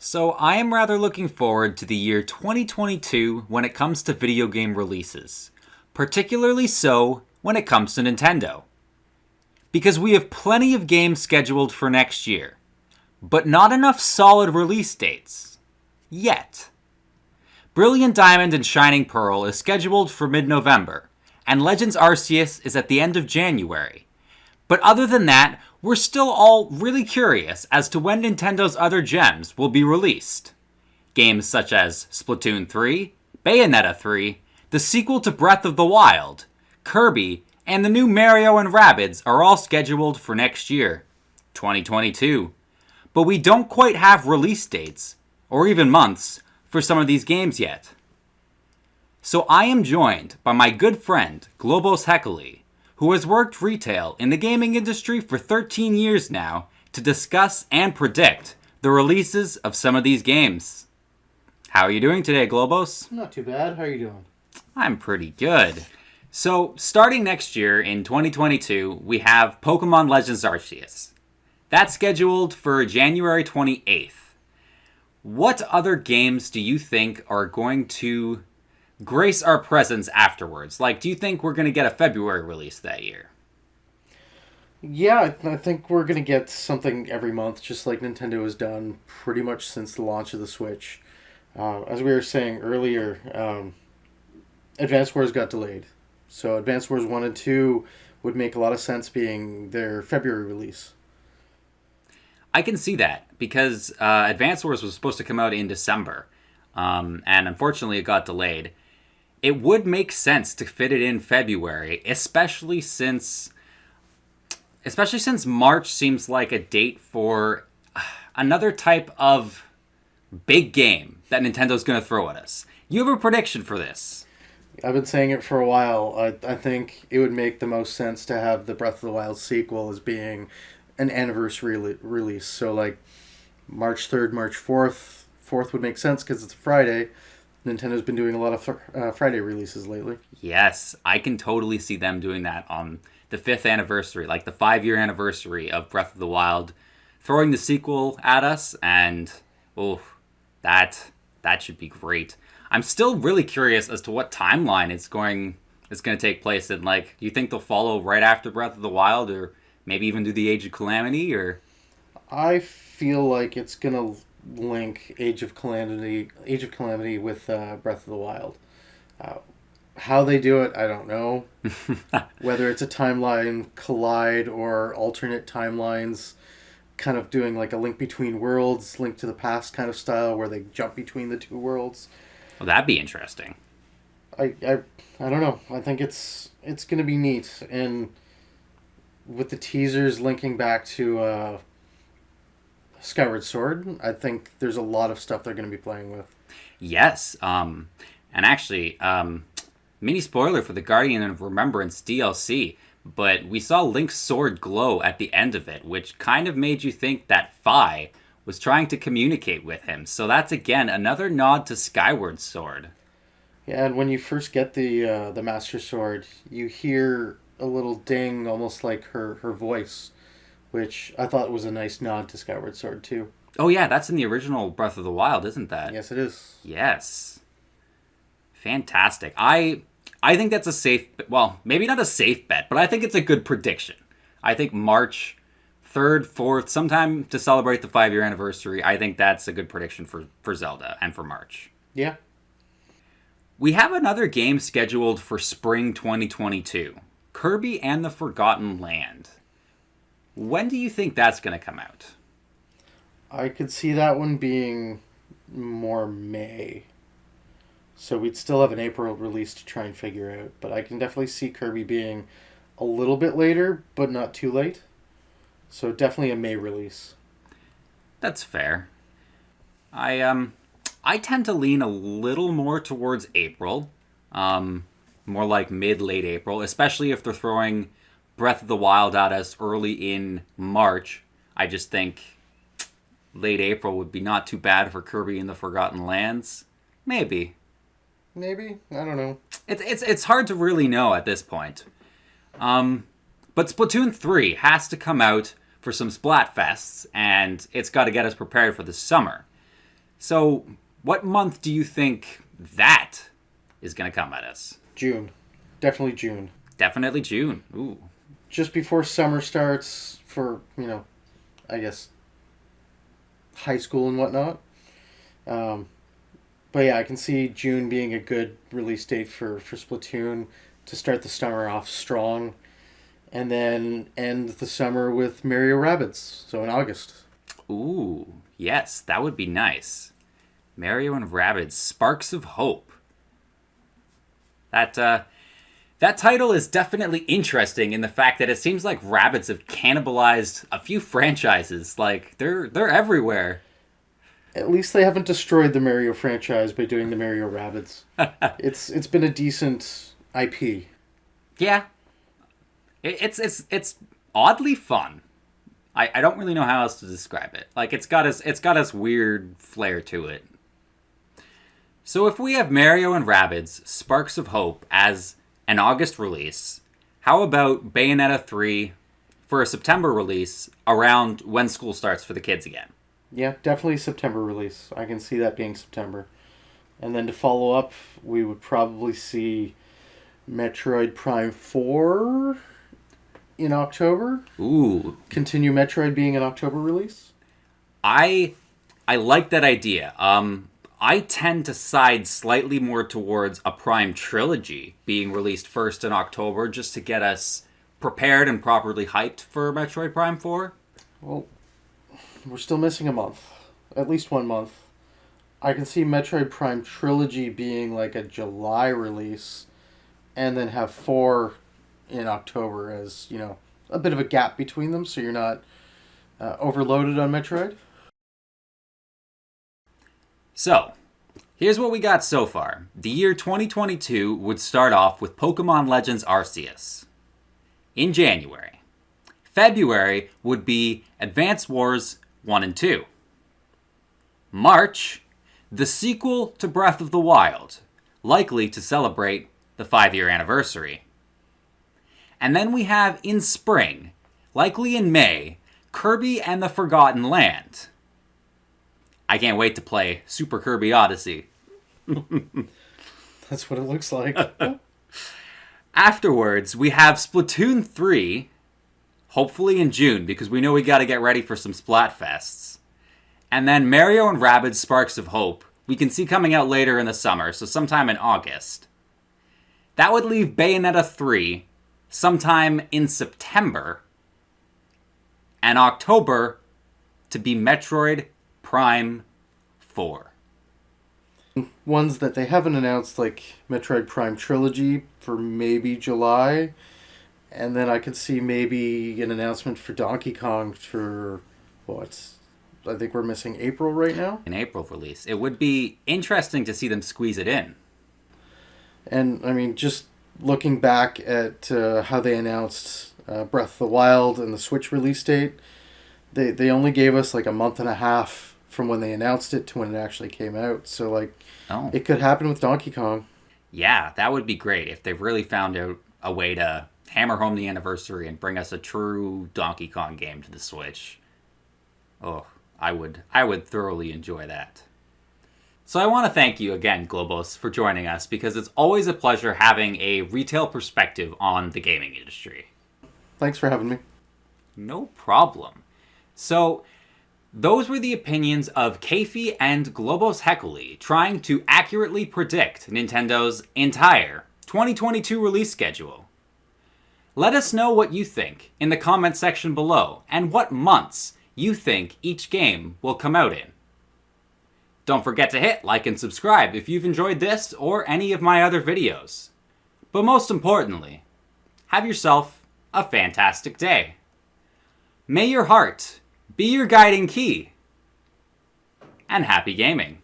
So I am rather looking forward to the year 2022 when it comes to video game releases. Particularly so when it comes to Nintendo. Because we have plenty of games scheduled for next year, but not enough solid release dates. Yet. Brilliant Diamond and Shining Pearl is scheduled for mid-November, and Legends Arceus is at the end of January. But other than that, we're still all really curious as to when Nintendo's other gems will be released. Games such as Splatoon 3, Bayonetta 3, the sequel to Breath of the Wild, Kirby, and the new Mario and Rabbids are all scheduled for next year, 2022. But we don't quite have release dates, or even months, for some of these games yet. So I am joined by my good friend, Globos Heckley, who has worked retail in the gaming industry for 13 years now, to discuss and predict the releases of some of these games. How are you doing today, Globos? Not too bad. How are you doing? I'm pretty good. So, starting next year in 2022, we have Pokemon Legends Arceus. That's scheduled for January 28th. What other games do you think are going to grace our presence afterwards? Like, do you think we're going to get a February release that year? Yeah, I think we're going to get something every month, just like Nintendo has done pretty much since the launch of the Switch. As we were saying earlier, Advance Wars got delayed. So Advance Wars 1 and 2 would make a lot of sense being their February release. I can see that, because Advance Wars was supposed to come out in December, and unfortunately it got delayed. It would make sense to fit it in February, especially since March seems like a date for another type of big game that Nintendo's going to throw at us. You have a prediction for this? I've been saying it for a while. I think it would make the most sense to have the Breath of the Wild sequel as being an anniversary release. So like March 3rd, March 4th. 4th would make sense because it's a Friday. Nintendo's been doing a lot of Friday releases lately. Yes, I can totally see them doing that on the 5th anniversary, like the 5-year anniversary of Breath of the Wild, throwing the sequel at us, and that should be great. I'm still really curious as to what timeline it's going to take place in. Like, do you think they'll follow right after Breath of the Wild, or maybe even do the Age of Calamity? Or I feel like it's gonna link Age of Calamity with Breath of the Wild. How they do it, I don't know. Whether it's a timeline collide or alternate timelines, kind of doing like a Link Between Worlds, Link to the Past kind of style, where they jump between the two worlds. Well, that'd be interesting. I don't know. I think it's gonna be neat, and with the teasers linking back to Skyward Sword, I think there's a lot of stuff they're going to be playing with. Yes, and actually, mini spoiler for the Guardian of Remembrance DLC, but we saw Link's sword glow at the end of it, which kind of made you think that Fi was trying to communicate with him. So that's, again, another nod to Skyward Sword. Yeah, and when you first get the Master Sword, you hear a little ding, almost like her voice, which I thought was a nice nod to Skyward Sword, too. Oh, yeah, that's in the original Breath of the Wild, isn't that? Yes, it is. Yes. Fantastic. I think that's a safe... Well, maybe not a safe bet, but I think it's a good prediction. I think March 3rd, 4th, sometime to celebrate the 5-year anniversary, I think that's a good prediction for Zelda and for March. Yeah. We have another game scheduled for spring 2022. Kirby and the Forgotten Land. When do you think that's going to come out? I could see that one being more May. So we'd still have an April release to try and figure out. But I can definitely see Kirby being a little bit later, but not too late. So definitely a May release. That's fair. I tend to lean a little more towards April. More like mid-late April, especially if they're throwing Breath of the Wild at us early in March. I just think late April would be not too bad for Kirby and the Forgotten Lands. Maybe. Maybe? I don't know. It's hard to really know at this point. But Splatoon 3 has to come out for some Splatfests, and it's got to get us prepared for the summer. So, what month do you think that is going to come at us? June. Definitely June. Definitely June. Ooh. Just before summer starts for, I guess, high school and whatnot. But yeah, I can see June being a good release date for Splatoon to start the summer off strong and then end the summer with Mario Rabbids, so in August. Ooh, yes, that would be nice. Mario and Rabbids, Sparks of Hope. That title is definitely interesting in the fact that it seems like Rabbids have cannibalized a few franchises. Like, they're everywhere. At least they haven't destroyed the Mario franchise by doing the Mario Rabbids. It's been a decent IP. Yeah. It's oddly fun. I don't really know how else to describe it. Like, it's got this weird flair to it. So if we have Mario and Rabbids Sparks of Hope as an August release, how about Bayonetta 3 for a September release around when school starts for the kids again? Yeah, definitely September release. I can see that being September. And then to follow up, we would probably see Metroid Prime 4 in October. Ooh. Continue Metroid being an October release. I like that idea. I tend to side slightly more towards a Prime trilogy being released first in October just to get us prepared and properly hyped for Metroid Prime 4. Well, we're still missing a month. At least 1 month. I can see Metroid Prime Trilogy being like a July release and then have 4 in October as, a bit of a gap between them so you're not overloaded on Metroid. So, here's what we got so far. The year 2022 would start off with Pokemon Legends Arceus in January. February would be Advance Wars 1 and 2. March, the sequel to Breath of the Wild, likely to celebrate the 5-year anniversary. And then we have in spring, likely in May, Kirby and the Forgotten Land. I can't wait to play Super Kirby Odyssey. That's what it looks like. Afterwards, we have Splatoon 3, hopefully in June, because we know we gotta get ready for some Splatfests. And then Mario and Rabbids Sparks of Hope, we can see coming out later in the summer, so sometime in August. That would leave Bayonetta 3 sometime in September, and October to be Metroid Prime 4. Ones that they haven't announced, like Metroid Prime Trilogy for maybe July, and then I could see maybe an announcement for Donkey Kong for, I think we're missing April right now. An April release. It would be interesting to see them squeeze it in. And, I mean, just looking back at how they announced Breath of the Wild and the Switch release date, they only gave us like a month and a half from when they announced it to when it actually came out. So, It could happen with Donkey Kong. Yeah, that would be great if they really found out a way to hammer home the anniversary and bring us a true Donkey Kong game to the Switch. Oh, I would thoroughly enjoy that. So I want to thank you again, Globos, for joining us, because it's always a pleasure having a retail perspective on the gaming industry. Thanks for having me. No problem. So, those were the opinions of Keifi and Globos Heckley trying to accurately predict Nintendo's entire 2022 release schedule. Let us know what you think in the comment section below and what months you think each game will come out in. Don't forget to hit like and subscribe if you've enjoyed this or any of my other videos. But most importantly, have yourself a fantastic day. May your heart be your guiding key. And happy gaming.